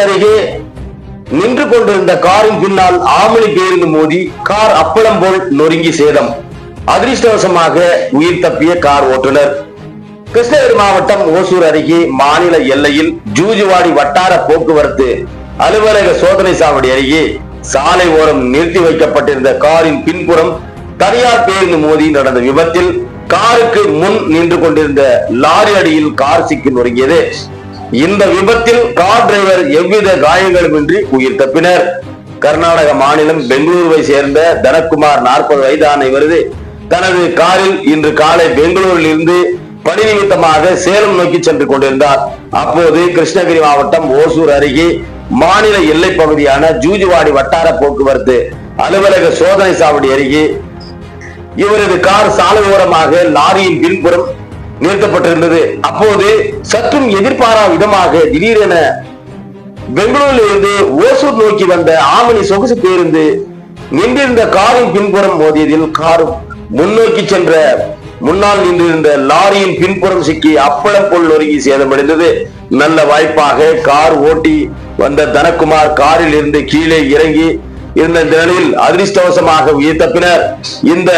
அருகே நின்று கொண்டிருந்த காரின் பின்னால் ஆமணி பேருந்து மோதி கார் அப்பளம் போல் நொறுங்கி சேதம். அதிர்ஷ்டவசமாக உயிர் தப்பிய கார் ஓட்டுநர். கிருஷ்ணகிரி மாவட்டம் ஓசூர் அருகே மாநில எல்லையில் ஜூஜுவாடி வட்டார போக்குவரத்து அலுவலக சோதனை சாவடி அருகே சாலை ஓரம் நிறுத்தி வைக்கப்பட்டிருந்த காரின் பின்புறம் தனியார் பேருந்து மோதி நடந்த விபத்தில் காருக்கு முன் நின்று கொண்டிருந்த லாரி அடியில் கார் சிக்கி நொறுங்கியது. இந்த விபத்தில் கார் டிரைவர் எவ்வித காயங்களுமின்றி உயிர் தப்பினர். கர்நாடக மாநிலம் பெங்களூருவை சேர்ந்த தனக்குமார் 40 வயதான இவரது தனது காரில் இன்று காலை பெங்களூரில் இருந்து பணி நிமித்தமாக சேலம் நோக்கி சென்று கொண்டிருந்தார். அப்போது கிருஷ்ணகிரி மாவட்டம் ஓசூர் அருகே மாநில எல்லை பகுதியான ஜூஜுவாடி வட்டார போக்குவரத்து அலுவலக சோதனை சாவடி அருகே இவரது கார் சாலை ஓரமாக லாரியின் பின்புறம் நிறுத்தப்பட்டிருந்தது. அப்போது சற்றும் எதிர்பாரா விதமாக திடீரென பெங்களூரில் இருந்து ஓசூர் நோக்கி வந்த ஆமணி சொகுசு பேருந்து நின்றிருந்த காரின் பின்புறம் மோதியதில் கார் முன்னோக்கி சென்ற முன்னால் நின்றிருந்த லாரியின் பின்புறம் சிக்கி அப்பளம் போல் நொறுங்கி சேதமடைந்தது. நல்ல வாய்ப்பாக கார் ஓட்டி வந்த தனக்குமார் காரில் இருந்து கீழே இறங்கி இருந்த நிலையில் அதிர்ஷ்டவசமாக உயிர் தப்பினர். இந்த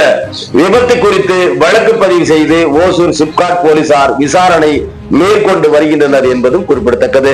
விபத்து குறித்து வழக்கு பதிவு செய்து ஓசூர் சிப்காட் போலீசார் விசாரணை மேற்கொண்டு வருகின்றனர் என்பதும் குறிப்பிடத்தக்கது.